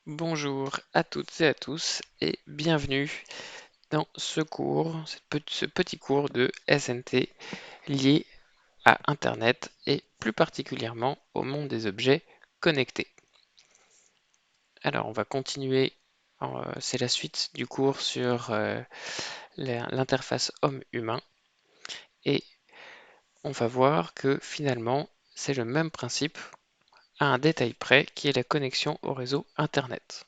Bonjour à toutes et à tous et bienvenue dans ce petit cours de SNT lié à Internet et plus particulièrement au monde des objets connectés. Alors on va continuer, c'est la suite du cours sur l'interface homme-humain et on va voir que finalement c'est le même principe à un détail près qui est la connexion au réseau Internet.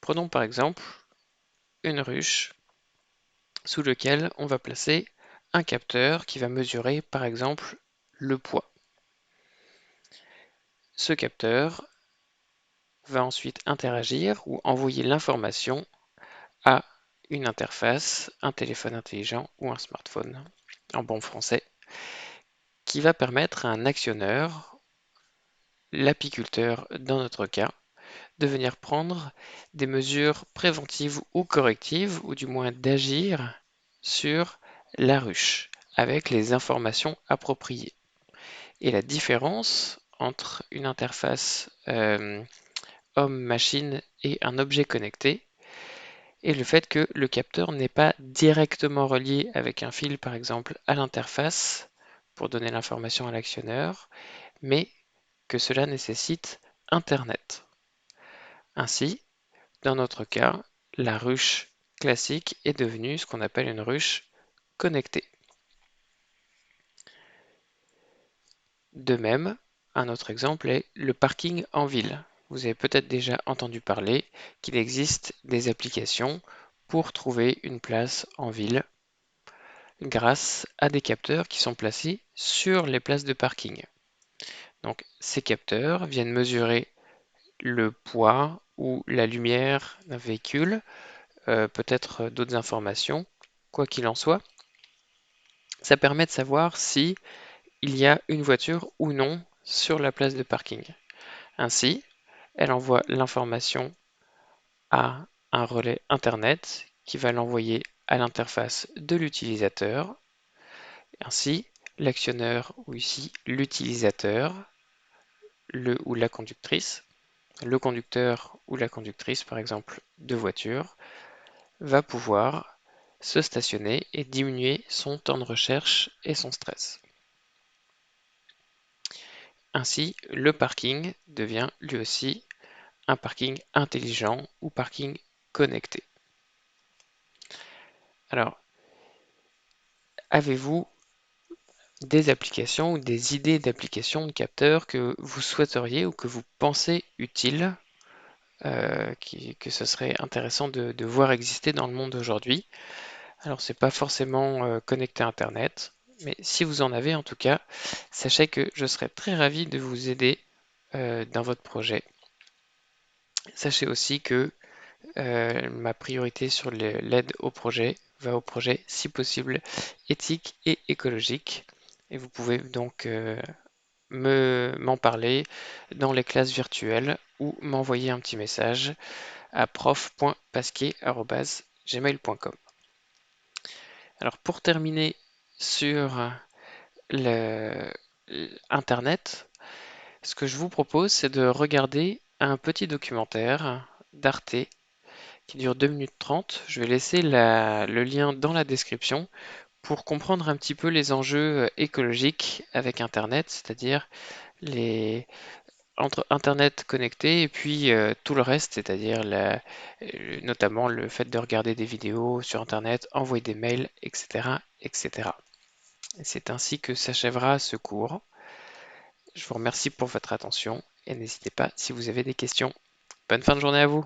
Prenons par exemple une ruche sous lequel on va placer un capteur qui va mesurer par exemple le poids. Ce capteur va ensuite interagir ou envoyer l'information à une interface, un téléphone intelligent ou un smartphone, en bon français, qui va permettre à un actionneur, l'apiculteur dans notre cas, de venir prendre des mesures préventives ou correctives, ou du moins d'agir sur la ruche avec les informations appropriées. Et la différence entre une interface homme-machine et un objet connecté est le fait que le capteur n'est pas directement relié avec un fil, par exemple, à l'interface pour donner l'information à l'actionneur, mais que cela nécessite Internet. Ainsi, dans notre cas, la ruche classique est devenue ce qu'on appelle une ruche connectée. De même, un autre exemple est le parking en ville. Vous avez peut-être déjà entendu parler qu'il existe des applications pour trouver une place en ville grâce à des capteurs qui sont placés sur les places de parking. Donc ces capteurs viennent mesurer le poids ou la lumière d'un véhicule, peut-être d'autres informations. Quoi qu'il en soit, ça permet de savoir si il y a une voiture ou non sur la place de parking. Ainsi, elle envoie l'information à un relais Internet qui va l'envoyer à l'interface de l'utilisateur. Ainsi, l'actionneur ou ici l'utilisateur, le ou la conductrice, le conducteur ou la conductrice par exemple de voiture, va pouvoir se stationner et diminuer son temps de recherche et son stress. Ainsi, le parking devient lui aussi un parking intelligent ou parking connecté. Alors, avez-vous des applications ou des idées d'applications de capteurs que vous souhaiteriez ou que vous pensez utiles, que ce serait intéressant de voir exister dans le monde aujourd'hui? Alors, c'est pas forcément connecté à Internet, mais si vous en avez en tout cas, sachez que je serais très ravi de vous aider dans votre projet. Sachez aussi que ma priorité sur l'aide au projet va au projet, si possible, éthique et écologique. Et vous pouvez donc m'en parler dans les classes virtuelles ou m'envoyer un petit message à prof.pasquier@gmail.com. Alors pour terminer sur le, Internet, ce que je vous propose, c'est de regarder un petit documentaire d'Arte qui dure 2 minutes 30. Je vais laisser le lien dans la description pour comprendre un petit peu les enjeux écologiques avec Internet, c'est-à-dire les, entre Internet connecté et puis tout le reste, c'est-à-dire notamment le fait de regarder des vidéos sur Internet, envoyer des mails, etc., etc. C'est ainsi que s'achèvera ce cours. Je vous remercie pour votre attention et n'hésitez pas si vous avez des questions. Bonne fin de journée à vous.